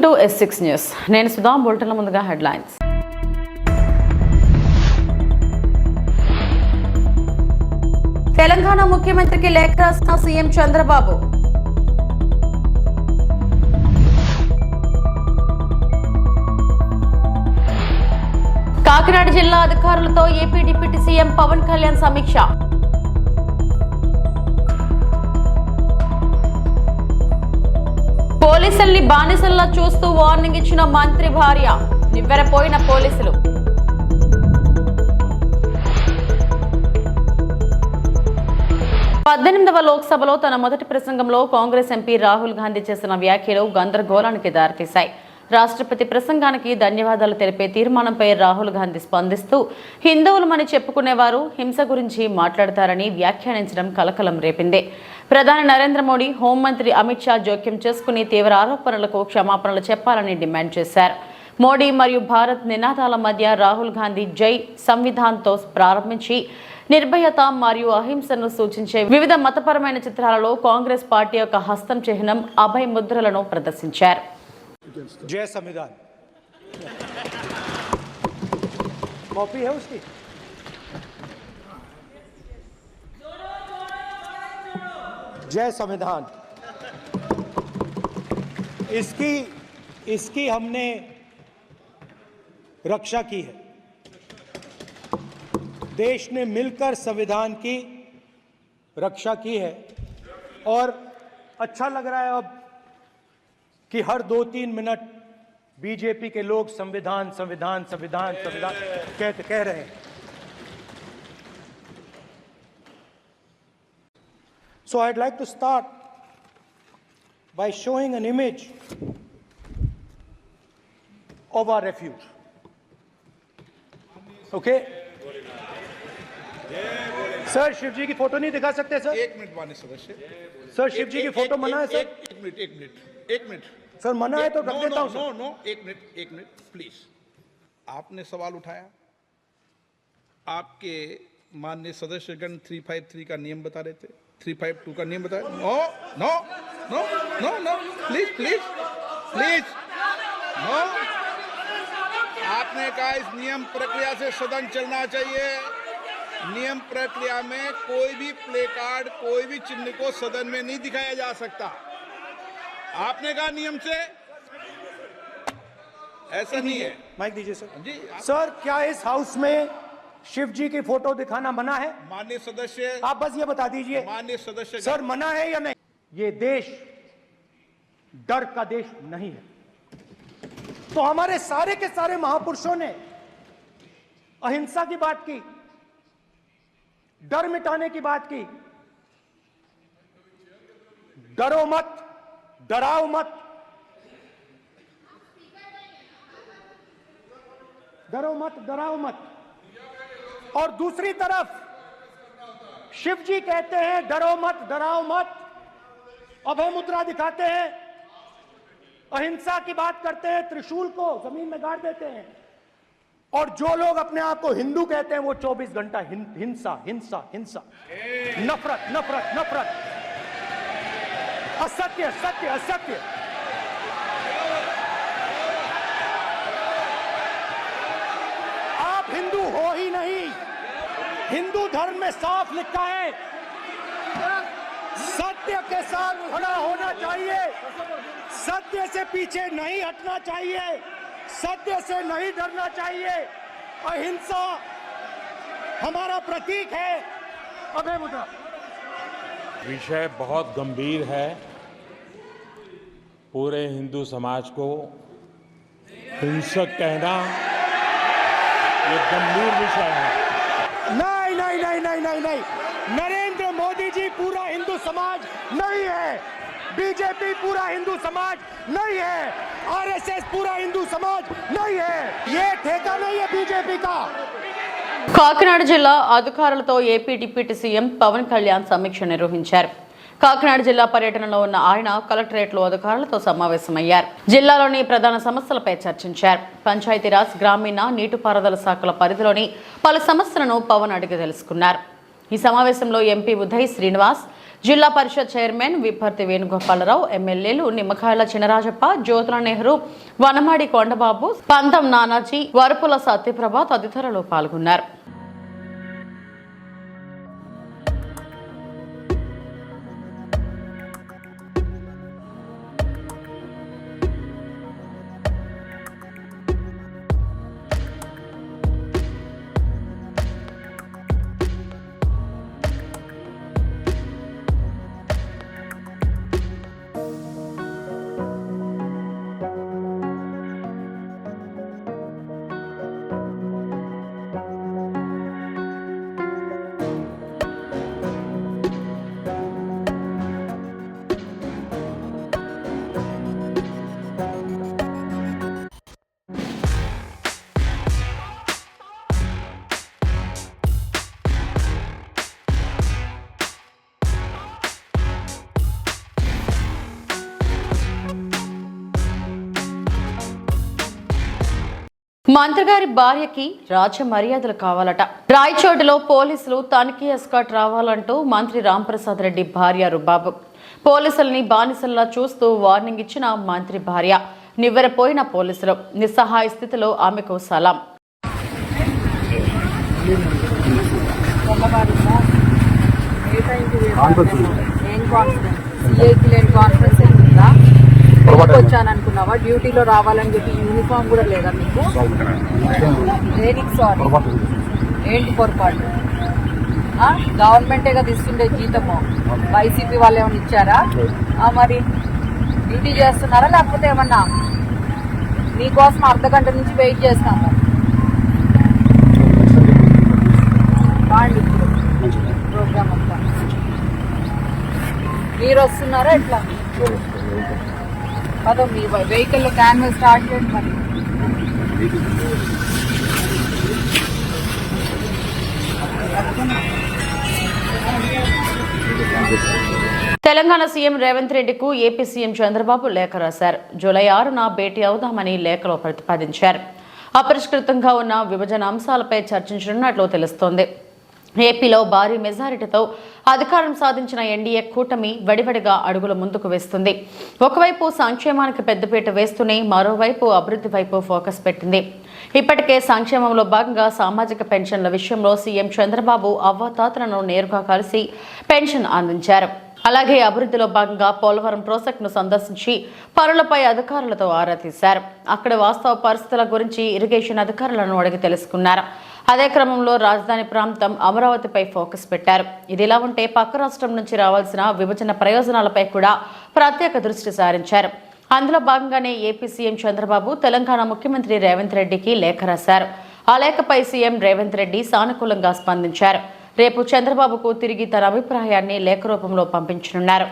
To S6 news. నేను సుధా. బులెటిన్ల ముందుగా headlines. Telangana ముఖ్యమంత్రికి లేఖ రాసిన సీఎం చంద్రబాబు. కాకినాడ జిల్లా అధికారులతో AP deputy CM Pawan Kalyan సమీక్ష. పోలీసుల్ని బానిసల్లా చూస్తూ వార్నింగ్ ఇచ్చిన మంత్రి భార్య. నివ్వెరపోయిన పోలీసులు. పద్దెనిమిదవ లోక్సభలో తన మొదటి ప్రసంగంలో కాంగ్రెస్ ఎంపీ రాహుల్ గాంధీ చేసిన వ్యాఖ్యలు గందరగోళానికి దారితీశాయి. రాష్ట్రపతి ప్రసంగానికి ధన్యవాదాలు తెలిపే తీర్మానంపై రాహుల్ గాంధీ స్పందిస్తూ హిందువులమని చెప్పుకునేవారు హింస గురించి మాట్లాడతారని వ్యాఖ్యానించడం కలకలం రేపింది. ప్రధాని నరేంద్ర మోడీ, హోంమంత్రి అమిత్ షా జోక్యం చేసుకుని తీవ్ర ఆరోపణలకు క్షమాపణలు చెప్పాలని డిమాండ్ చేశారు. మోడీ మరియు భారత్ నినాదాల మధ్య రాహుల్ గాంధీ జై సంవిధాన్తో ప్రారంభించి నిర్భయత మరియు అహింసను సూచించే వివిధ మతపరమైన చిత్రాలలో కాంగ్రెస్ పార్టీ యొక్క హస్తం చిహ్నం అభయ ముద్రలను ప్రదర్శించారు. जय संविधान कॉपी है उसकी. जय संविधान इसकी हमने रक्षा की है. देश ने मिलकर संविधान की रक्षा की है और अच्छा लग रहा है अब कि हर 2-3 मिनट बीजेपी के लोग संविधान संविधान संविधान संविधान कह रहे हैं. So I'd like to start by showing an image of our refuge. Okay? Sir Shiv ji की फोटो नहीं दिखा सकते सर? एक मिनट माननीय सदस्य. सर शिव जी की फोटो मना है सर? एक मिनट सर मना है तो रख देता हूं सर. नो एक मिनट प्लीज. आपने सवाल उठाया, आपके माननीय सदस्यगण 353 का नियम बता रहे थे, 352 का नियम बता. No no no no no please please please no. आपने कहा इस नियम प्रक्रिया से सदन चलना चाहिए. नियम प्रक्रिया में कोई भी प्ले कार्ड, कोई भी चिन्ह को सदन में नहीं दिखाया जा सकता. आपने कहा नियम से ऐसा नहीं है. माइक दीजिए सर. जी सर क्या इस हाउस में शिव जी की फोटो दिखाना मना है? माननीय सदस्य, आप बस ये बता दीजिए. माननीय सदस्य सर मना है या नहीं? ये देश डर का देश नहीं है. तो हमारे सारे के सारे महापुरुषों ने अहिंसा की बात की, डर मिटाने की बात की. डरो मत, डराओ मत, डरो मत, डराओ मत. और दूसरी तरफ शिव जी कहते हैं डरो मत, डराओ मत, अभय मुद्रा दिखाते हैं, अहिंसा की बात करते हैं, त्रिशूल को जमीन में गाड़ देते हैं. और जो लोग अपने आप को हिंदू कहते हैं वो 24 घंटा हिंसा हिंसा हिंसा, नफरत नफरत नफरत, असत्य सत्य असत्य. आप हिंदू हो ही नहीं. हिंदू धर्म में साफ लिखा है सत्य के साथ खड़ा होना चाहिए, सत्य से पीछे नहीं हटना चाहिए, सत्य से नहीं डरना चाहिए. अहिंसा हमारा प्रतीक है. अभय मुद्रा. विषय बहुत गंभीर है. पूरे हिंदू समाज को हिंसक कहना ये गंभीर विषय है. नहीं नहीं नहीं नहीं नहीं नहीं. नरेंद्र मोदी जी पूरा हिंदू समाज नहीं है. बीजेपी पूरा हिंदू समाज नहीं है. आरएसएस पूरा हिंदू समाज नहीं है. ये ठेका नहीं है बीजेपी का. కాకినాడ జిల్లా అధికారులతో AP deputy CM Pawan Kalyan సమీక్ష నిర్వహించారు. కాకినాడ జిల్లా పర్యటనలో ఉన్న ఆయన కలెక్టరేట్లో అధికారులతో సమావేశమయ్యారు. జిల్లాలోని ప్రధాన సమస్యలపై చర్చించారు. పంచాయతీరాజ్, గ్రామీణ, నీటిపారుదల శాఖల పరిధిలోని పలు సమస్యలను పవన్ అడిగి తెలుసుకున్నారు. ఈ సమావేశంలో ఎంపీ ఉదయ్ శ్రీనివాస్, జిల్లా పరిషత్ చైర్మన్ విప్పర్తి వేణుగోపాలరావు, ఎమ్మెల్యేలు నిమ్మకాయల చినరాజప్ప, జ్యోతుల నెహ్రూ, వనమాడి కొండబాబు, పంతం నానాజీ, వరపుల సత్యప్రభ తదితరులు పాల్గొన్నారు. మంత్రి గారి భార్యకి రాజ్య మర్యాదలు కావాలట. రాయచోటిలో పోలీసులు తనిఖీ ఎస్కాట్ రావాలంటూ మంత్రి రాంప్రసాద్ రెడ్డి భార్య రుబాబు పోలీసుల్ని బానిసల్లా చూస్తూ వార్నింగ్ ఇచ్చిన మంత్రి భార్య నివ్వెరపోయిన పోలీసులు నిస్సహాయ స్థితిలో ఆమెకు సలాం. వచ్చాను అనుకున్నావా? డ్యూటీలో రావాలని చెప్పి యూనిఫామ్ కూడా లేదా మీకు? దేనికి సారీ? ఏంటి పొరపాటు? గవర్నమెంటే కదా ఇస్తుండే జీతము, వైసీపీ వాళ్ళు ఏమైనా ఇచ్చారా? మరి డ్యూటీ చేస్తున్నారా లేకపోతే ఏమన్నా? మీకోసం అర్ధగంట నుంచి వెయిట్ చేస్తాము. బాగుంది ఇప్పుడు ప్రోగ్రామ్ అంతా. మీరు వస్తున్నారా ఎట్లా? అదో మీ వెహికల్ క్యాన్వస్ స్టార్ట్ చేయండి. మరి తెలంగాణ సీఎం రేవంత్ రెడ్డికు ఏపీ సీఎం చంద్రబాబు లేఖ రాశారు. జూలై 6న భేటీ అవుదామని లేఖలో ప్రతిపాదించారు. అపరిష్కృతంగా ఉన్న విభజన అంశాలపై చర్చించనున్నట్లు తెలుస్తోంది. ఏపీలో భారీ మెజారిటీతో అధికారం సాధించిన ఎన్డీఏ కూటమి వడివడిగా అడుగులు ముందుకు వేస్తుంది. ఒకవైపు సంక్షేమానికి పెద్దపీట వేస్తూనే మరోవైపు అభివృద్ధి వైపు ఫోకస్ పెట్టింది. ఇప్పటికే సంక్షేమంలో భాగంగా సామాజిక పెన్షన్ల విషయంలో సీఎం చంద్రబాబు అవ్వాతాతలను నేరుగా కలిసి పెన్షన్ అందించారు. అలాగే అభివృద్ధిలో భాగంగా పోలవరం ప్రాజెక్టును సందర్శించి పనులపై అధికారులతో ఆరా తీశారు. అక్కడ వాస్తవ పరిస్థితుల గురించి ఇరిగేషన్ అధికారులను అడిగి తెలుసుకున్నారు. అదే క్రమంలో రాజధాని ప్రాంతం అమరావతిపై ఫోకస్ పెట్టారు. ఇదిలా ఉంటే పక్క రాష్ట్రం నుంచి రావాల్సిన విభజన ప్రయోజనాలపై కూడా ప్రత్యేక దృష్టి సారించారు. అందులో భాగంగానే ఏపీ సీఎం చంద్రబాబు తెలంగాణ ముఖ్యమంత్రి రేవంత్ రెడ్డికి లేఖ రాశారు. ఆ లేఖపై సీఎం రేవంత్ రెడ్డి సానుకూలంగా స్పందించారు. రేపు చంద్రబాబుకు తిరిగి తన అభిప్రాయాన్ని లేఖ రూపంలో పంపించనున్నారు.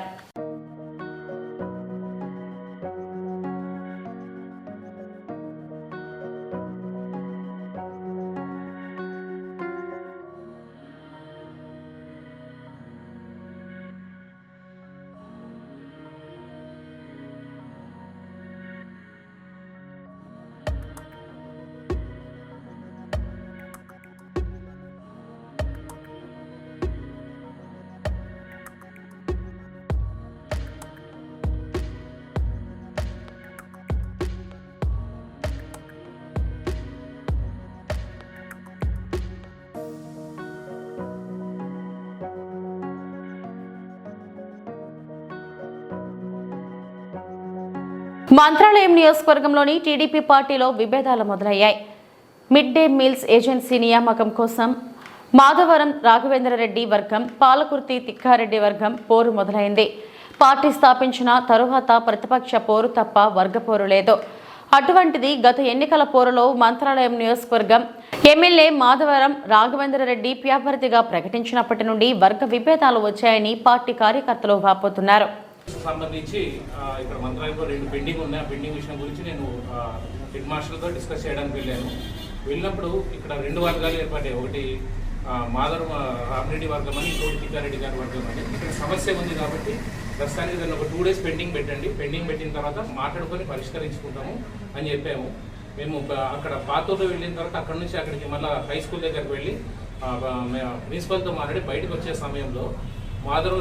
మంత్రాలయం నియోజకవర్గంలోని టీడీపీ పార్టీలో విభేదాలు మొదలయ్యాయి. మిడ్ డే మీల్స్ ఏజెన్సీ నియామకం కోసం మాధవరం రాఘవేంద్రరెడ్డి వర్గం, పాలకుర్తి తిక్కారెడ్డి వర్గం పోరు మొదలైంది. పార్టీ స్థాపించిన తరువాత ప్రతిపక్ష పోరు తప్ప వర్గ పోరు లేదు. అటువంటిది గత ఎన్నికల పోరులో మంత్రాలయం నియోజకవర్గం ఎమ్మెల్యే మాధవరం రాఘవేంద్రరెడ్డి అభ్యర్థిగా ప్రకటించినప్పటి నుండి వర్గ విభేదాలు వచ్చాయని పార్టీ కార్యకర్తలు వాపోతున్నారు. సంబంధించి ఇక్కడ మంత్రాలయంలో 2 పెండింగ్ ఉన్నాయి. ఆ పెండింగ్ విషయం గురించి నేను హెడ్ మాస్టర్తో డిస్కస్ చేయడానికి వెళ్ళినప్పుడు ఇక్కడ 2 వర్గాలు ఏర్పడ్డాయి. ఒకటి మాధవరం రామరెడ్డి వర్గం అని, ఇంకోటి తిక్కారెడ్డి గారి వర్గం అని. ఇక్కడ సమస్య ఉంది కాబట్టి ప్రస్తుతానికి దాన్ని ఒక 2 days పెండింగ్ పెట్టండి. పెండింగ్ పెట్టిన తర్వాత మాట్లాడుకొని పరిష్కరించుకుంటాము అని చెప్పాము. మేము అక్కడ పాతూరులో వెళ్ళిన తర్వాత అక్కడ నుంచి అక్కడికి మళ్ళీ హై స్కూల్ దగ్గరికి వెళ్ళి ప్రిన్సిపల్తో మాట్లాడి బయటకు వచ్చే సమయంలో మాధవ్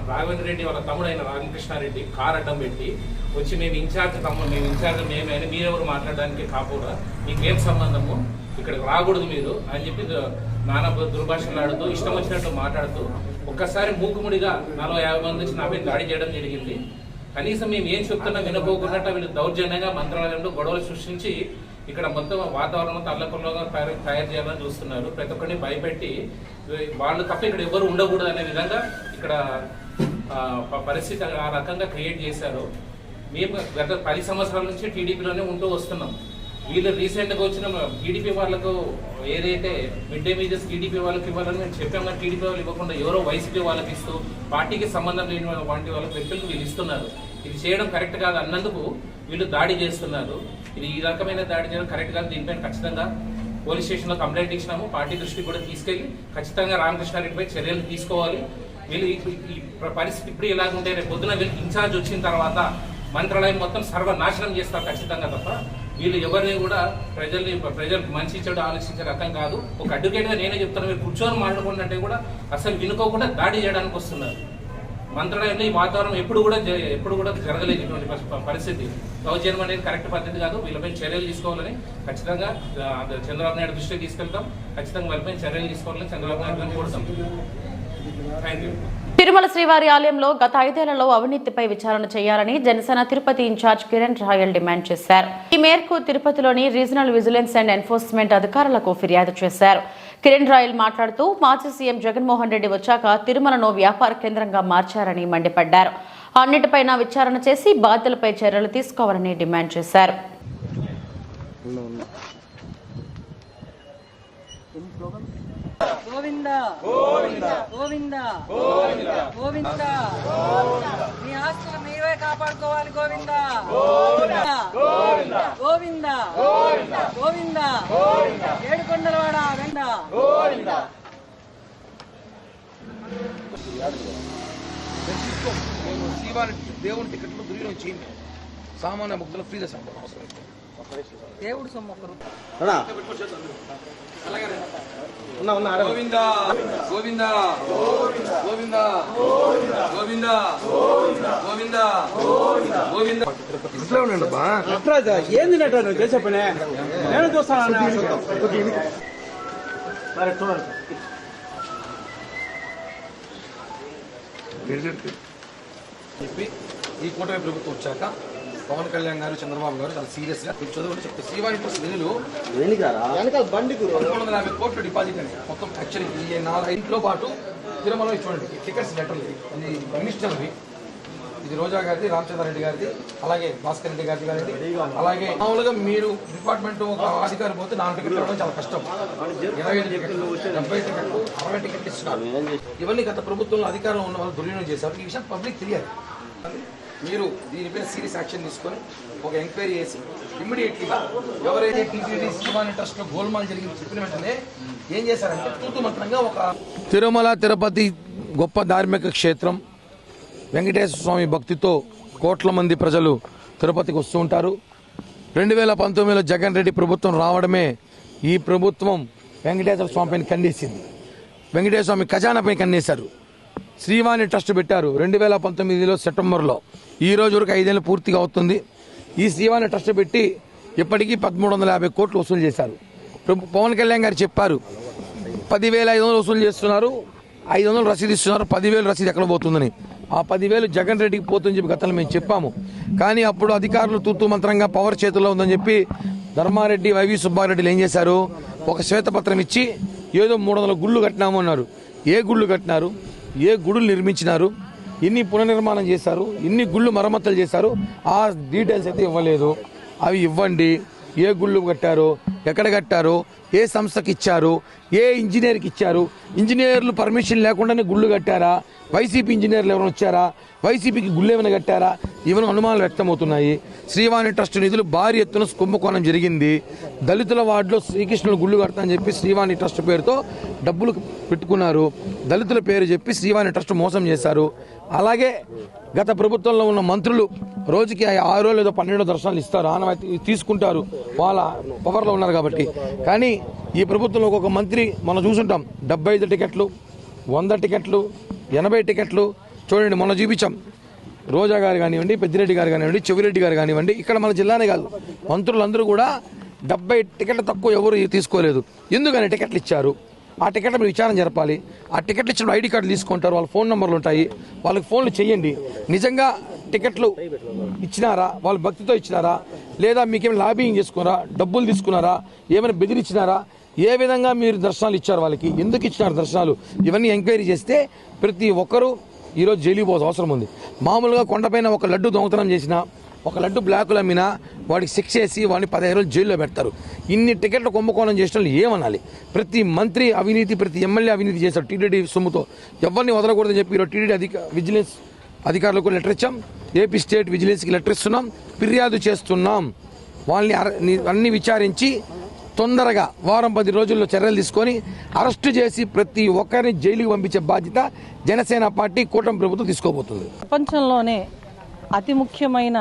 రాఘవేంద్ర రెడ్డి వాళ్ళ తమ్ముడు అయిన రామకృష్ణారెడ్డి కార్ అడ్డం పెట్టి వచ్చి మేము ఇన్ఛార్జ్ మేమైనా మీరెవరు మాట్లాడడానికి కాకుండా మీకేం సంబంధము ఇక్కడికి రాకూడదు మీరు అని చెప్పి నానా దుర్భాషలు ఆడుతూ ఇష్టం వచ్చినట్టు మాట్లాడుతూ ఒక్కసారి మూకుముడిగా 40-50 మంది వచ్చి నా మీద దాడి చేయడం జరిగింది. కనీసం మేము ఏం చెప్తున్నా వినపోకున్నట్టు వీళ్ళు దౌర్జన్యంగా మంత్రాలయంలో గొడవలు సృష్టించి ఇక్కడ మొత్తం వాతావరణం తల్లకొల్లగా తయారు చేయాలని చూస్తున్నారు. ప్రతి ఒక్కరిని భయపెట్టి వాళ్ళు తప్ప ఇక్కడ ఎవరు ఉండకూడదు అనే విధంగా ఇక్కడ పరిస్థితి ఆ రకంగా క్రియేట్ చేశారు. మేము గత 10 సంవత్సరాల నుంచి టీడీపీలోనే ఉంటూ వస్తున్నాం. వీళ్ళు రీసెంట్గా వచ్చిన టీడీపీ వాళ్ళకు ఏదైతే మిడ్ డే మీల్స్ టీడీపీ వాళ్ళకి ఇవ్వాలని మేము చెప్పాము, కానీ టీడీపీ వాళ్ళు ఇవ్వకుండా ఎవరో వైసీపీ వాళ్ళకి ఇస్తూ పార్టీకి సంబంధం లేని వంటి వాళ్ళ వ్యక్తులకు వీళ్ళు ఇస్తున్నారు. ఇది చేయడం కరెక్ట్ కాదు అన్నందుకు వీళ్ళు దాడి చేస్తున్నారు. ఇది ఈ రకమైన దాడి చేయడం కరెక్ట్ కాదు. దీనిపైన ఖచ్చితంగా పోలీస్ స్టేషన్లో కంప్లైంట్ ఇచ్చినాము. పార్టీ దృష్టికి కూడా తీసుకెళ్లి ఖచ్చితంగా రామకృష్ణారెడ్డిపై చర్యలు తీసుకోవాలి. వీళ్ళు ఈ పరిస్థితి ఇప్పుడు ఇలాగుంటే రేపు పొద్దున వీళ్ళకి ఇన్ఛార్జ్ వచ్చిన తర్వాత మంత్రాలయం మొత్తం సర్వనాశనం చేస్తారు ఖచ్చితంగా. తప్ప వీళ్ళు ఎవరిని కూడా ప్రజలు మంచి చెడు ఆలోచించే రకం కాదు. ఒక అడ్వకేట్గా నేనే చెప్తాను, మీరు కూర్చొని మాట్లాడుకుంటే కూడా అసలు వినుకోకుండా దాడి చేయడానికి వస్తున్నారు. మంత్రాలయంలో ఈ వాతావరణం ఎప్పుడు కూడా జరగలేదు ఇటువంటి పరిస్థితి. దౌర్జన్యం అనేది కరెక్ట్ పద్ధతి కాదు. వీళ్ళపై చర్యలు తీసుకోవాలని ఖచ్చితంగా చంద్రబాబు నాయుడు దృష్టికి తీసుకెళ్తాం. ఖచ్చితంగా వాళ్ళపై చర్యలు తీసుకోవాలని చంద్రబాబు నాయుడు కోరుతాం. Thank you. తిరుమల శ్రీవారి ఆలయంలో గత 5 ఏళ్లలో అవినీతిపై విచారణ చేయాలని జనసేన తిరుపతి ఇన్ఛార్జ్ కిరణ్ రాయల్ డిమాండ్ చేశారు. ఈ మేరకు తిరుపతిలోని రీజనల్ విజిలెన్స్ అండ్ ఎన్ఫోర్స్మెంట్ అధికారులకు ఫిర్యాదు చేశారు. కిరణ్ రాయల్ మాట్లాడుతూ మాజీ సీఎం జగన్మోహన్ రెడ్డి వచ్చాక తిరుమలను వ్యాపార కేంద్రంగా మార్చారని మండిపడ్డారు. అన్నిటిపైన విచారణ చేసి బాధ్యులపై చర్యలు తీసుకోవాలని డిమాండ్ చేశారు. గోవింద గోవింద గోవింద గోవింద మీ ఆస్తులు మీరే కాపాడుకోవాలి. గోవింద గోవింద గోవింద గోవింద ఏడుకొండలవాడ వెండ గోవింద. దేవుని టికెట్లు దుర్వినియోగం చేయండి. సామాన్య భక్తులు ఫ్రీ దర్శనం అవసరం. దేవుడు సొమ్మొక్కరు గోవింద గోవింద గోవింద గోవింద గోవింద గోవింద. ఇట్లా ఉండండి అబ్బా. ఏంది నట చేసే పని నేను చూస్తాను. చెప్పి ఈ కూటమి ప్రభుత్వం వచ్చాక పవన్ కళ్యాణ్ గారు చంద్రబాబు గారు చాలా సీరియస్ గా చదువు చెప్తారు. శ్రీవాణి ట్రస్ట్ నిధులు 250 కోట్లు డిపాజిట్ అండి. మొత్తం యాక్చువల్లీ 4 పాటు తిరుమల చూడండి టికెట్స్ లెటర్లు. ఇది మినిస్టర్ది, ఇది రోజా గారిది, రామచంద్రారెడ్డి గారిది, అలాగే భాస్కర్ రెడ్డి గారిది. అలాగే మామూలుగా మీరు డిపార్ట్మెంట్ ఒక అధికారి పోతే 4 టికెట్లు ఇవ్వడం చాలా కష్టం. 25 టికెట్లు, 70 టికెట్లు, 60 టికెట్లు ఇస్తున్నారు. ఇవన్నీ గత ప్రభుత్వంలో అధికారంలో ఉన్న వాళ్ళు దుర్వినియోగం చేశారు. ఈ విషయం పబ్లిక్ తెలియాలి. మీరు దీనిపై సీరియస్ యాక్షన్ తీసుకొని ఒక ఎంక్వైరీ చేసి ఇమ్మీడియట్లీగా ఎవరైతే టీటీడీ శ్రీవాణి ట్రస్ట్ లో గోల్మాల్ జరిగింది చెప్పిన వెంటనే ఏం చేశారంటే తూతుమంత్రంగా ఒక తిరుమల తిరుపతి గొప్ప ధార్మిక క్షేత్రం. వెంకటేశ్వర స్వామి భక్తితో కోట్ల మంది ప్రజలు తిరుపతికి వస్తూ ఉంటారు. 2019లో జగన్ రెడ్డి ప్రభుత్వం రావడమే ఈ ప్రభుత్వం వెంకటేశ్వర స్వామిపైన కన్నేసింది. వెంకటేశ్వర స్వామి ఖజానాపై కన్నేశారు. శ్రీవాణి ట్రస్ట్ పెట్టారు 2019లో సెప్టెంబర్లో. ఈ రోజు వరకు 5 ఏళ్ళు పూర్తిగా అవుతుంది. ఈ శ్రీవాణి ట్రస్ట్ పెట్టి ఇప్పటికీ 1350 కోట్లు వసూలు చేశారు. పవన్ కళ్యాణ్ గారు చెప్పారు 10,500 వసూలు చేస్తున్నారు, 500 రసీదు ఇస్తున్నారు, 10,000 రసీదు ఎక్కడ పోతుందని. ఆ 10,000 జగన్ రెడ్డికి పోతుందని చెప్పి గతంలో మేము చెప్పాము. కానీ అప్పుడు అధికారులు తూతూ మంత్రంగా పవర్ చేతుల్లో ఉందని చెప్పి ధర్మారెడ్డి, వైవి సుబ్బారెడ్డిలు ఏం చేశారు, ఒక శ్వేతపత్రం ఇచ్చి ఏదో 300 గుళ్ళు కట్టినాము అన్నారు. ఏ గుళ్ళు కట్టినారు, ఏ గుడులు నిర్మించినారు, ఎన్ని పునర్నిర్మాణం చేశారు, ఎన్ని గుళ్ళు మరమ్మతులు చేశారు, ఆ డీటెయిల్స్ అయితే ఇవ్వలేదు. అవి ఇవ్వండి. ఏ గుళ్ళు కట్టారో, ఎక్కడ కట్టారో, ఏ సంస్థకి ఇచ్చారు, ఏ ఇంజనీర్కి ఇచ్చారు, ఇంజనీర్లు పర్మిషన్ లేకుండానే గుళ్ళు కట్టారా, వైసీపీ ఇంజనీర్లు ఎవరైనా వచ్చారా, వైసీపీకి గుళ్ళు ఏమైనా కట్టారా, ఇవన్నీ అనుమానాలు వ్యక్తమవుతున్నాయి. శ్రీవాణి ట్రస్ట్ నిధులు భారీ ఎత్తున కుంభకోణం జరిగింది. దళితుల వార్డులో శ్రీకృష్ణుడు గుళ్ళు కడతా అని చెప్పి శ్రీవాణి ట్రస్ట్ పేరుతో డబ్బులు పెట్టుకున్నారు. దళితుల పేరు చెప్పి శ్రీవాణి ట్రస్ట్ మోసం చేశారు. అలాగే గత ప్రభుత్వంలో ఉన్న మంత్రులు రోజుకి 6 లేదా 12 దర్శనాలు ఇస్తారు, ఆనవాయితీ తీసుకుంటారు, వాళ్ళ పవర్లో ఉన్నారు కాబట్టి. కానీ ఈ ప్రభుత్వంలో ఒక మంత్రి మనం చూసుంటాం 75 టికెట్లు, 100 టికెట్లు, 80 టికెట్లు. చూడండి, మొన్న చూపించాం. రోజా గారు కానివ్వండి, పెద్దిరెడ్డి గారు కానివ్వండి, చెవిరెడ్డి గారు కానివ్వండి, ఇక్కడ మన జిల్లానే కాదు, మంత్రులందరూ కూడా 70 టికెట్లు తక్కువ ఎవరు తీసుకోలేదు. ఎందుకని టికెట్లు ఇచ్చారు? ఆ టికెట్ల మీద విచారణ జరపాలి. ఆ టికెట్లు ఇచ్చిన ఐడి కార్డులు తీసుకుంటారు, వాళ్ళ ఫోన్ నెంబర్లు ఉంటాయి, వాళ్ళకి ఫోన్లు చేయండి. నిజంగా టికెట్లు ఇచ్చినారా, వాళ్ళు భక్తితో ఇచ్చినారా, లేదా మీకేమైనా లాబింగ్ చేసుకున్నారా, డబ్బులు తీసుకున్నారా, ఏమైనా బెదిరించినారా, ఏ విధంగా మీరు దర్శనాలు ఇచ్చారు, వాళ్ళకి ఎందుకు ఇచ్చినారు దర్శనాలు, ఇవన్నీ ఎంక్వైరీ చేస్తే ప్రతి ఒక్కరూ ఈరోజు జైలుకి పోవాల్సిన అవసరం ఉంది. మామూలుగా కొండపైన ఒక లడ్డు దొంగతనం చేసినా, ఒక లడ్డు బ్లాకులు అమ్మినా వాడికి శిక్ష చేసి వాడిని 15 రోజులు జైల్లో పెడతారు. ఇన్ని టికెట్లు కుంభకోణం చేసిన వాళ్ళు ఏమనాలి? ప్రతి మంత్రి అవినీతి, ప్రతి ఎమ్మెల్యే అవినీతి చేశారు టీటీడీ సొమ్ముతో. ఎవరిని వదలకూడదని చెప్పి ఈరోజు టీటీడీ విజిలెన్స్ అధికారులకు లెటర్ ఇచ్చాం, ఏపీ స్టేట్ విజిలెన్స్కి లెటర్ ఇస్తున్నాం, ఫిర్యాదు చేస్తున్నాం. వాళ్ళని అన్ని విచారించి తొందరగా 10 రోజుల్లో చర్యలు తీసుకొని అరెస్టు చేసి ప్రతి ఒక్కరిని జైలుకి పంపించే బాధ్యత జనసేన పార్టీ, కూటమి ప్రభుత్వం తీసుకోబోతుంది. ప్రపంచంలోనే అతి ముఖ్యమైన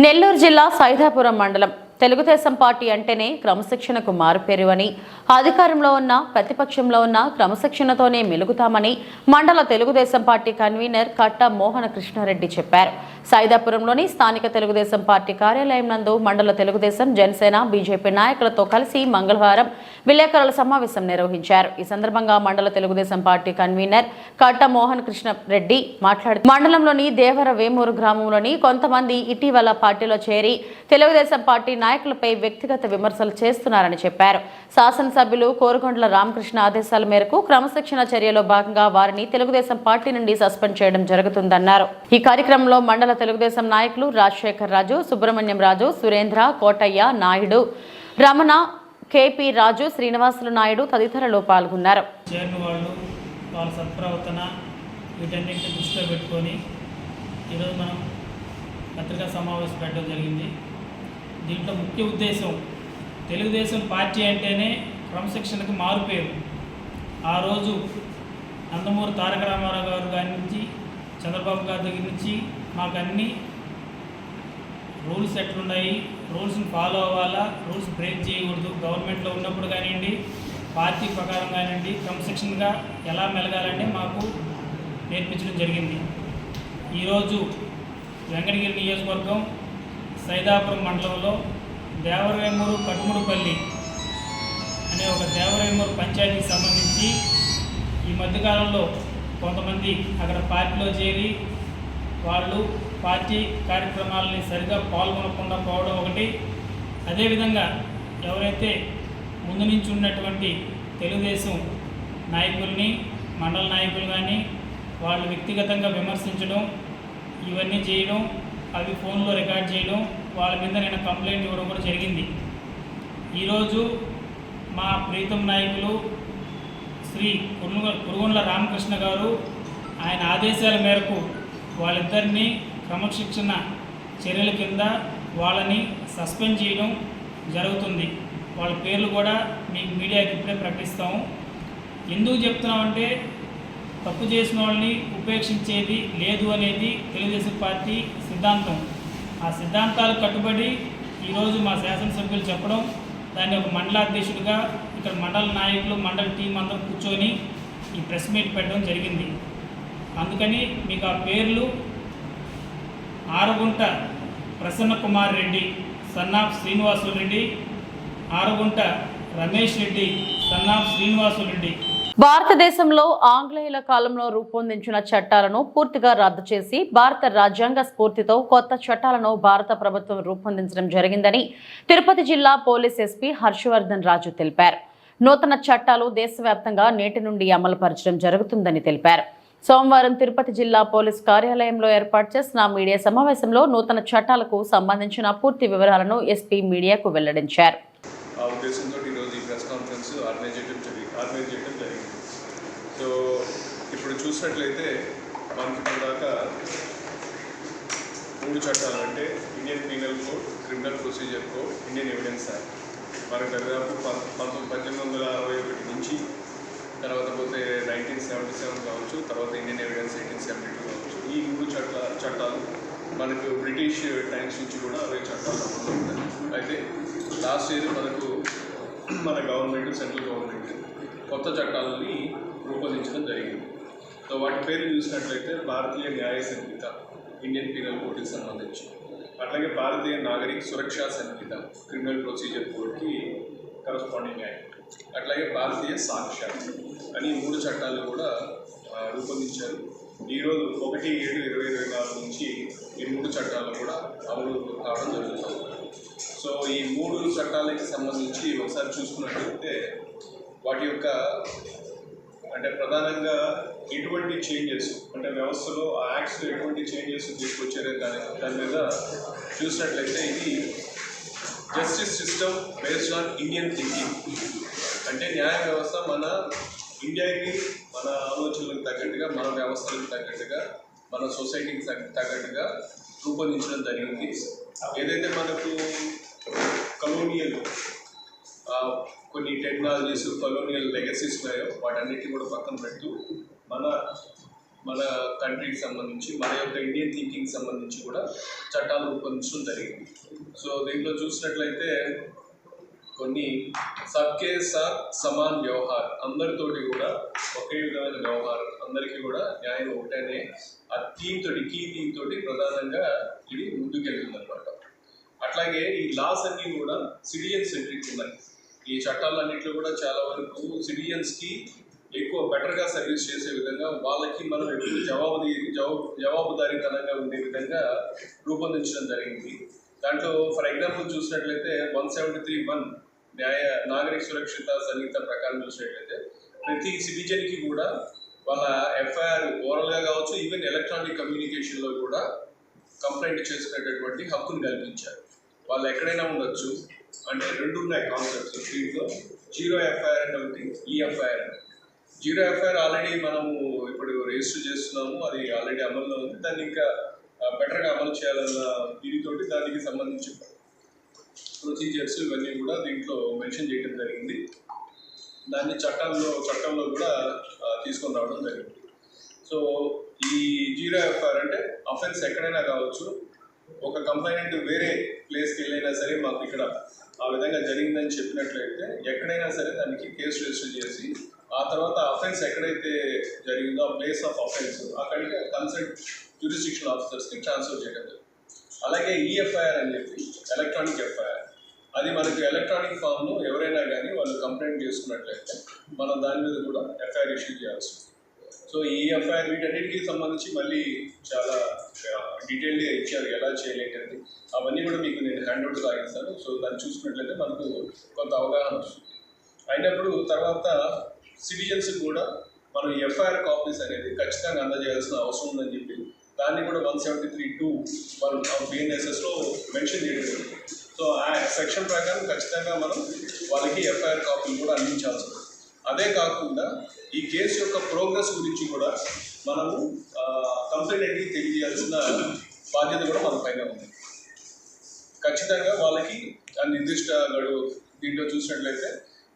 నెల్లూరు జిల్లా సైదాపురం మండలం తెలుగుదేశం పార్టీ అంటేనే క్రమశిక్షణకు మారుపేరు అని, అధికారంలో ఉన్న ప్రతిపక్షంలో ఉన్న క్రమశిక్షణతోనే మెలుగుతామని మండల తెలుగుదేశం పార్టీ కన్వీనర్ కట్ట మోహన కృష్ణారెడ్డి చెప్పారు. సైదాపురంలోని స్థానిక తెలుగుదేశం పార్టీ కార్యాలయం నందు మండల తెలుగుదేశం, జనసేన, బీజేపీ నాయకులతో కలిసి మంగళవారం విలేకరుల సమావేశం నిర్వహించారు. ఈ సందర్భంగా మండల తెలుగుదేశం పార్టీ కన్వీనర్ కట్ట మోహన్ కృష్ణారెడ్డి మాట్లాడుతూ మండలంలోని దేవర వేమూరు గ్రామంలోని కొంతమంది ఇటీవల పార్టీలో చేరి తెలుగుదేశం పార్టీ నాయకులపై వ్యక్తిగత విమర్శలు చేస్తున్నారని చెప్పారు. శాసనసభ్యులు కోరుకొండల రామకృష్ణ ఆదేశాల మేరకు క్రమశిక్షణ చర్యలో భాగంగా వారిని తెలుగుదేశం పార్టీ నుండి సస్పెండ్ చేయడం జరుగుతుందన్నారు. ఈ కార్యక్రమంలో మండల తెలుగుదేశం నాయకులు రాజశేఖర్ రాజు, సుబ్రహ్మణ్యం రాజు, సురేంద్ర, కోటయ్య, నాయుడు, రమణ, కేపీ రాజు, శ్రీనివాసులు నాయుడు తదితరులు పాల్గొన్నారు. వాళ్ళ సత్ప్రవర్తన వీటన్నింటిని దృష్టిలో పెట్టుకొని ఈరోజు మనం పత్రికా సమావేశం పెట్టడం జరిగింది. దీంట్లో ముఖ్య ఉద్దేశం తెలుగుదేశం పార్టీ అంటేనే క్రమశిక్షణకు మారుపేరు. ఆ రోజు నందమూరి తారక రామారావు గారు గారి నుంచి, చంద్రబాబు గారి దగ్గర నుంచి మాకు అన్ని రూల్స్ ఎట్లున్నాయి, రూల్స్ని ఫాలో అవ్వాలా, రూల్స్ బ్రేక్ చేయకూడదు, గవర్నమెంట్లో ఉన్నప్పుడు కానివ్వండి, పార్టీ ప్రకారం కానివ్వండి, క్రమశిక్షణగా ఎలా మెలగాలంటే మాకు నేర్పించడం జరిగింది. ఈరోజు వెంకటగిరి నియోజకవర్గం సైదాపురం మండలంలో దేవరవేమూరు కటుముడుపల్లి అనే ఒక దేవరవేమూరు పంచాయతీకి సంబంధించి ఈ మధ్యకాలంలో కొంతమంది అక్కడ పార్టీలో చేరి వాళ్ళు పార్టీ కార్యక్రమాలని సరిగా పాల్గొనకుండా పోవడం ఒకటి, అదేవిధంగా ఎవరైతే ముందు నుంచి ఉన్నటువంటి తెలుగుదేశం నాయకుల్ని, మండల నాయకులు కానీ వాళ్ళు వ్యక్తిగతంగా విమర్శించడం, ఇవన్నీ చేయడం, అవి ఫోన్లో రికార్డ్ చేయడం, వాళ్ళ మీద నేను కంప్లైంట్ ఇవ్వడం కూడా జరిగింది. ఈరోజు మా ప్రీతం నాయకులు శ్రీ కురుగొండ్ల రామకృష్ణ గారు ఆయన ఆదేశాల మేరకు వాళ్ళిద్దరినీ క్రమశిక్షణ చర్యల కింద వాళ్ళని సస్పెండ్ చేయడం జరుగుతుంది. వాళ్ళ పేర్లు కూడా మీకు మీడియాకి ఇప్పుడే ప్రకటిస్తాము. ఎందుకు చెప్తున్నామంటే తప్పు చేసిన వాళ్ళని ఉపేక్షించేది లేదు అనేది తెలుగుదేశం పార్టీ సిద్ధాంతం. ఆ సిద్ధాంతాలు కట్టుబడి ఈరోజు మా శాసనసభ్యులు చెప్పడం, దాన్ని ఒక మండలాధ్యక్షుడిగా ఇక్కడ మండల నాయకులు, మండల టీం అందరూ కూర్చొని ఈ ప్రెస్ మీట్ పెట్టడం జరిగింది. అందుకని మీకు ఆ పేర్లు ఆరుగుంట ప్రసన్న కుమార్ రెడ్డి, సన్నాఫ్ శ్రీనివాసులు రెడ్డి, ఆరుగుంట రమేష్ రెడ్డి, సన్నాఫ్ శ్రీనివాసులు రెడ్డి. భారతదేశంలో ఆంగ్లేయుల కాలంలో రూపొందించిన చట్టాలను పూర్తిగా రద్దు చేసి భారత రాజ్యాంగ స్ఫూర్తితో కొత్త చట్టాలను భారత ప్రభుత్వం రూపొందించడం జరిగిందని తిరుపతి జిల్లా పోలీస్ ఎస్పీ హర్షవర్ధన్ రాజు తెలిపారు. నూతన చట్టాలు దేశవ్యాప్తంగా నేటి నుండి అమలుపరచడం జరుగుతుందని తెలిపారు. సోమవారం తిరుపతి జిల్లా పోలీస్ కార్యాలయంలో ఏర్పాటు చేసిన మీడియా సమావేశంలో నూతన చట్టాలకు సంబంధించిన పూర్తి వివరాలను ఎస్పీ మీడియాకు వెల్లడించారు. సో ఇప్పుడు చూసినట్లయితే మనకి దాకా 3 చట్టాలు అంటే Indian penal code, criminal procedure code, Indian evidence act. మనకు దాదాపు 1861 నుంచి తర్వాత పోతే 1977 కావచ్చు, తర్వాత ఇండియన్ ఎవిడెన్స్ 1872 కావచ్చు. ఈ 3 చట్టాలు మనకు బ్రిటిష్ టైమ్స్ నుంచి కూడా అవే చట్టాలు అమలు ఉంటాయి. అయితే లాస్ట్ ఇయర్ మనకు మన గవర్నమెంట్, సెంట్రల్ గవర్నమెంట్ కొత్త చట్టాలని రూపొందించడం జరిగింది. సో వాటి పేరు చూసినట్లయితే భారతీయ న్యాయ సంహిత ఇండియన్ పీనల్ కోడ్కి సంబంధించి, అట్లాగే భారతీయ నాగరిక సురక్షా సంహిత క్రిమినల్ ప్రొసీజర్ కోడ్కి కరస్పాండింగ్ యాక్ట్, అట్లాగే భారతీయ సాక్ష్య అని 3 చట్టాలు కూడా రూపొందించారు. ఈరోజు 1/7/2024 నుంచి ఈ 3 చట్టాలు కూడా అమలు కావడం జరుగుతుంది. సో ఈ 3 చట్టాలకి సంబంధించి ఒకసారి చూసుకున్నట్లయితే వాటి యొక్క అంటే ప్రధానంగా ఎటువంటి చేంజెస్ అంటే వ్యవస్థలో ఆ యాక్ట్స్లో ఎటువంటి చేంజెస్ తీసుకొచ్చారే దాని మీద చూసినట్లయితే ఇది justice system based on Indian thinking, అంటే న్యాయ వ్యవస్థ మన ఇండియాకి మన ఆలోచనలకు తగ్గట్టుగా, మన వ్యవస్థలకు తగ్గట్టుగా, మన సొసైటీకి తగ్గట్టుగా రూపొందించడం జరిగింది. ఏదైతే మనకు కలోనియల్ కొన్ని టెక్నాలజీస్, కలోనియల్ లెగసీస్ ఉన్నాయో వాటన్నిటిని కూడా పక్కన పెడుతూ మన కంట్రీకి సంబంధించి, మన యొక్క ఇండియన్ థింకింగ్కి సంబంధించి కూడా చట్టాలు రూపొందించడం జరిగింది. సో దీంట్లో చూసినట్లయితే కొన్ని సబ్కే సాత్ సమాన్ వ్యవహార్, అందరితోటి కూడా ఒకే విధమైన వ్యవహారం, అందరికీ కూడా న్యాయం ఒకటనే ఆ కీ థీమ్ తోటి ప్రధానంగా ఇది ముందుకెళ్తుంది అనమాట. అట్లాగే ఈ లాస్ అన్నీ కూడా సిటిజన్ సెంట్రిక్ ఉన్నాయి. ఈ చట్టాలన్నింటిలో కూడా చాలా వరకు సిటిజన్స్కి ఎక్కువ బెటర్గా సర్వీస్ చేసే విధంగా, వాళ్ళకి మనం ఎప్పుడు జవాబుదారీతనంగా ఉండే విధంగా రూపొందించడం జరిగింది. దాంట్లో ఫర్ ఎగ్జాంపుల్ చూసినట్లయితే 173(1) నాగరిక సురక్షిత సంహిత ప్రకారం చూసినట్లయితే ప్రతి సిటిజన్కి కూడా వాళ్ళ ఎఫ్ఐఆర్ ఓరల్గా కావచ్చు, ఈవెన్ ఎలక్ట్రానిక్ కమ్యూనికేషన్లో కూడా కంప్లైంట్ చేసుకునేటటువంటి హక్కును కల్పించారు. వాళ్ళు ఎక్కడైనా ఉండొచ్చు. అంటే 2 ఉన్నాయి కాన్సెప్ట్స్ దీంట్లో, 0 ఎఫ్ఐఆర్ అంటే ఒకటి, ఈఎఫ్ఐఆర్ అంటే. 0 ఎఫ్ఐఆర్ ఆల్రెడీ మనము ఇప్పుడు రిజిస్టర్ చేస్తున్నాము, అది ఆల్రెడీ అమల్లో ఉంది. దాన్ని ఇంకా బెటర్గా అమలు చేయాలన్న దీనితోటి దానికి సంబంధించి ప్రొసీజర్స్ ఇవన్నీ కూడా దీంట్లో మెన్షన్ చేయడం జరిగింది. దాన్ని చట్టంలో కూడా తీసుకొని రావడం జరిగింది. సో ఈ 0 ఎఫ్ఐఆర్ అంటే అఫెన్స్ ఎక్కడైనా కావచ్చు, ఒక కంప్లైంట్ వేరే ప్లేస్కి వెళ్ళైనా సరే మాకు ఇక్కడ ఆ విధంగా జరిగిందని చెప్పినట్లయితే ఎక్కడైనా సరే దానికి కేసు రిజిస్టర్ చేసి ఆ తర్వాత అఫెన్స్ ఎక్కడైతే జరిగిందో ఆ ప్లేస్ ఆఫ్ అఫెన్స్ అక్కడికి కన్సర్న్ జ్యూరిస్డిక్షన్ ఆఫీసర్స్కి ట్రాన్స్ఫర్ చేయడం జరుగుతుంది. అలాగే ఈఎఫ్ఐఆర్ అని చెప్పి ఎలక్ట్రానిక్ ఎఫ్ఐఆర్, అది మనకి ఎలక్ట్రానిక్ ఫామ్లో ఎవరైనా కానీ వాళ్ళు కంప్లైంట్ చేసుకున్నట్లయితే మనం దాని మీద కూడా ఎఫ్ఐఆర్ ఇష్యూ చేయాల్సి ఉంటుంది. సో ఈ ఎఫ్ఐఆర్ వీటన్నిటికీ సంబంధించి మళ్ళీ చాలా డీటెయిల్గా ఇచ్చారు ఎలా చేయలేంటి, అవన్నీ కూడా మీకు నేను హ్యాండ్అవుట్ సాగిస్తాను. సో దాన్ని చూసుకున్నట్లయితే మనకు కొంత అవగాహన వస్తుంది. అయినప్పుడు తర్వాత సిటిజన్స్ కూడా మనం ఎఫ్ఐఆర్ కాపీస్ అనేది ఖచ్చితంగా అందజేయాల్సిన అవసరం ఉందని చెప్పి దాన్ని కూడా 173(2)(1) BNSSలో మెన్షన్ చేయడం. సో ఆ సెక్షన్ ప్రకారం ఖచ్చితంగా మనం వాళ్ళకి ఎఫ్ఐఆర్ కాపీలు కూడా అందించాల్సి ఉంటుంది. అదే కాకుండా ఈ కేసు యొక్క ప్రోగ్రెస్ గురించి కూడా మనము కంప్లైంట్కి తెలియజేయాల్సిన బాధ్యత కూడా మన పైన ఉంది. ఖచ్చితంగా వాళ్ళకి ఆ నిర్దిష్ట గడువు దీంట్లో చూసినట్లయితే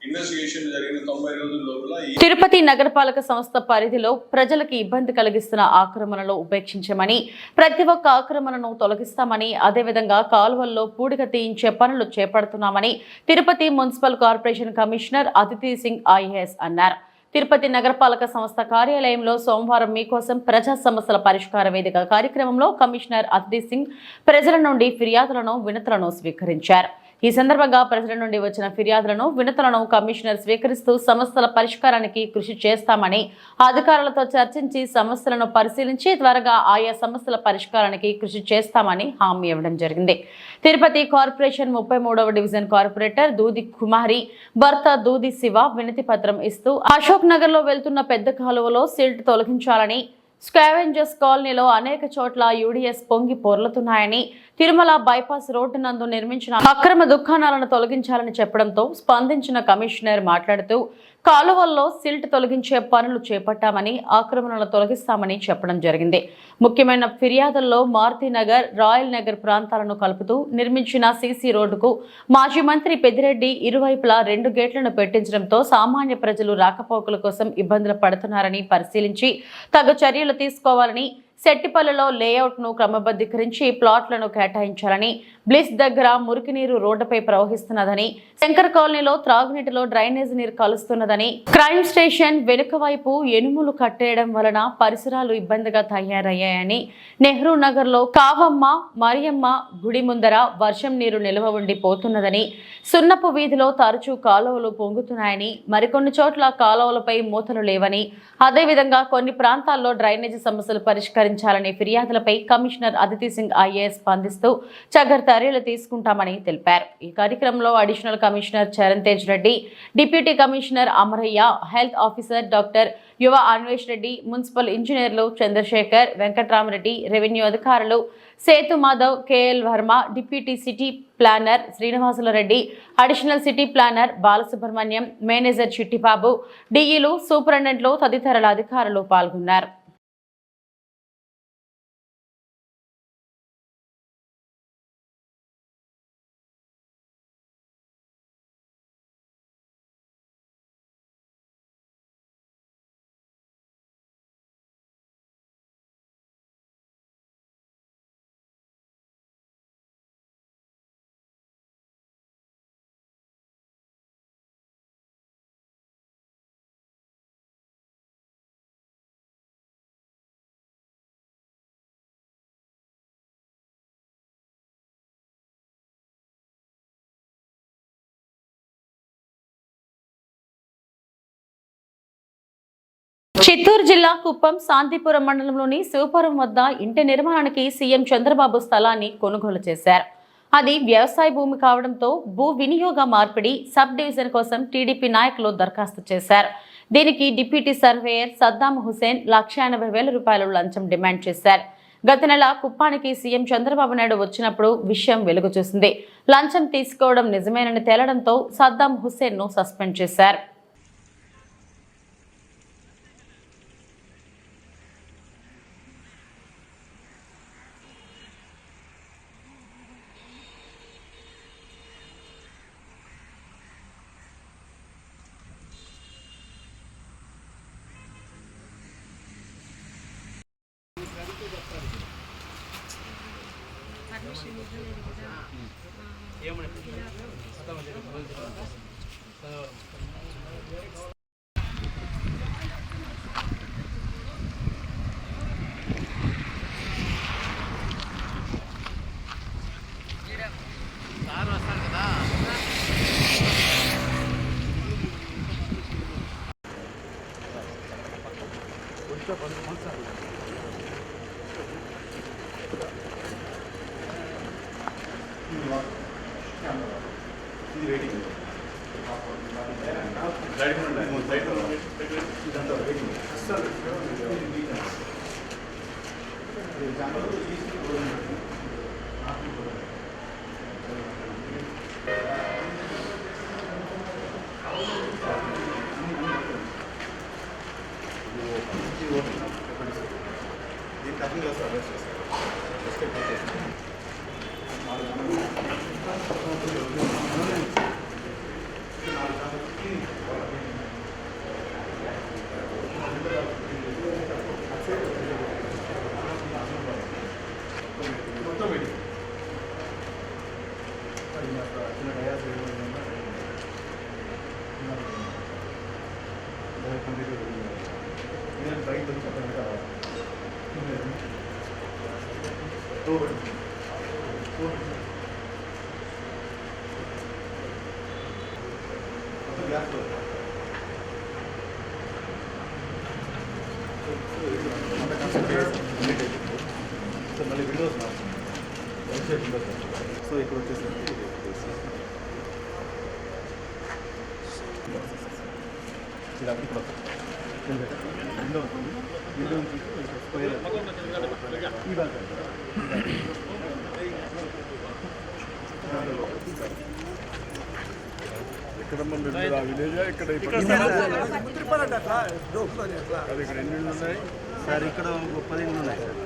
ఇన్వెస్టిగేషన్ జరిగిన 90 రోజుల లోపల తిరుపతి నగరపాలక సంస్థ పరిధిలో ప్రజలకు ఇబ్బంది కలిగిస్తున్న ఆక్రమణలు ఉపేక్షించమని, ప్రతి ఒక్క ఆక్రమణను తొలగిస్తామని, అదేవిధంగా కాలువల్లో పూడిక తీయించే పనులు చేపడుతున్నామని Tirupati municipal corporation commissioner Aditi Singh IAS అన్నారు. తిరుపతి నగరపాలక సంస్థ కార్యాలయంలో సోమవారం మీకోసం ప్రజా సమస్యల పరిష్కార వేదిక కార్యక్రమంలో కమిషనర్ అదితి సింగ్ ప్రజల నుండి ఫిర్యాదులను, వినతులను స్వీకరించారు. ఈ సందర్భంగా ప్రజల నుండి వచ్చిన ఫిర్యాదులను, వినతులను కమిషనర్ స్వీకరిస్తూ సమస్యల పరిష్కారానికి కృషి చేస్తామని, అధికారులతో చర్చించి సమస్యలను పరిశీలించి త్వరగా ఆయా సమస్యల పరిష్కారానికి కృషి చేస్తామని హామీ ఇవ్వడం జరిగింది. తిరుపతి కార్పొరేషన్ 33వ డివిజన్ కార్పొరేటర్ దూది కుమారి భర్త దూది శివ వినతి పత్రం ఇస్తూ అశోక్ నగర్ లో వెళ్తున్న పెద్ద కాలువలో సిల్ట్ తొలగించాలని, స్కావెంజర్స్ కాలనీలో అనేక చోట్ల యూడీఎస్ పొంగి పొర్లుతున్నాయని, తిరుమల బైపాస్ రోడ్డు నందు నిర్మించిన అక్రమ దుకాణాలను తొలగించాలని చెప్పడంతో స్పందించిన కమిషనర్ మాట్లాడుతూ కాలువల్లో సిల్ట్ తొలగించే పనులు చేపట్టామని, ఆక్రమణలు తొలగిస్తామని చెప్పడం జరిగింది. ముఖ్యమైన ఫిర్యాదుల్లో మారుతినగర్, రాయల్ నగర్ ప్రాంతాలను కలుపుతూ నిర్మించిన సీసీ రోడ్డుకు మాజీ మంత్రి పెద్దిరెడ్డి ఇరువైపులా 2 గేట్లను పెట్టించడంతో సామాన్య ప్రజలు రాకపోకల కోసం ఇబ్బందులు పడుతున్నారని పరిశీలించి తగు చర్యలు తీసుకోవాలని, సెట్టిపల్లిలో లేఅవుట్ను క్రమబద్ధీకరించి ప్లాట్లను కేటాయించాలని, బ్లిస్ దగ్గర మురికినీరు రోడ్డుపై ప్రవహిస్తున్నదని, శంకర్ కాలనీలో త్రాగునీటిలో డ్రైనేజ్ నీరు కలుస్తున్నదని, క్రైమ్ స్టేషన్ వెనుక వైపు ఎనుములు కట్టేయడం వలన పరిసరాలు ఇబ్బందిగా తయారయ్యాయని, నెహ్రూ నగర్లో కావమ్మ మరియమ్మ గుడి ముందర వర్షం నీరు నిల్వ ఉండి పోతున్నదని, సున్నపు వీధిలో తరచూ కాలువలు పొంగుతున్నాయని, మరికొన్ని చోట్ల కాలువలపై మూతలు లేవని, అదేవిధంగా కొన్ని ప్రాంతాల్లో డ్రైనేజీ సమస్యలు పరిష్కరించాలనే ఫిర్యాదులపై కమిషనర్ అదితి సింగ్ ఐఏఎస్ స్పందిస్తూ చర్యలు తీసుకుంటామని తెలిపారు. ఈ కార్యక్రమంలో additional commissioner Charan Tej Reddy, deputy commissioner Amaraiah, health officer doctor Yuva Anvesh Reddy, municipal ఇంజనీర్లు చంద్రశేఖర్, వెంకట్రామరెడ్డి, రెవెన్యూ అధికారులు Sethu Madhav, KL Varma, deputy city planner Srinivasulareddy, additional city planner Balasubramanyam, manager Chittibabu, డిఈలు, సూపరింటెండెంట్లు తదితరుల అధికారులు పాల్గొన్నారు. చిత్తూరు జిల్లా కుప్పం శాంతిపురం మండలంలోని శివపురం వద్ద ఇంటి నిర్మాణానికి సీఎం చంద్రబాబు స్థలాన్ని కొనుగోలు చేశారు. అది వ్యవసాయ భూమి కావడంతో భూ వినియోగ మార్పిడి సబ్ డివిజన్ కోసం టీడీపీ నాయకులు దరఖాస్తు చేశారు. దీనికి డిప్యూటీ సర్వేయర్ సద్దాం హుసేన్ 1,80,000 రూపాయలు లంచం డిమాండ్ చేశారు. గత నెల కుప్పానికి సీఎం చంద్రబాబు నాయుడు వచ్చినప్పుడు విషయం వెలుగు చూసింది. లంచం తీసుకోవడం నిజమేనని తేలడంతో సద్దాం హుసేన్ ను సస్పెండ్ చేశారు. సో ఇక్కడ వచ్చేసి ఎక్కడ విలేజ్ ఇక్కడ అది ఇక్కడ ఎన్ని ఉన్నాయి సార్? ఇక్కడ 10 ఉన్నాయి సార్.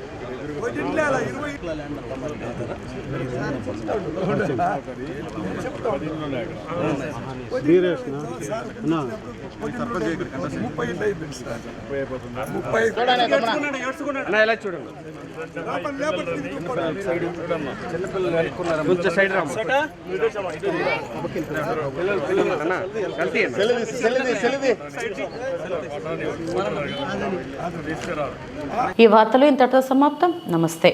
ఈ వార్తలు ఇంతటితో సమాప్తం. నమస్తే.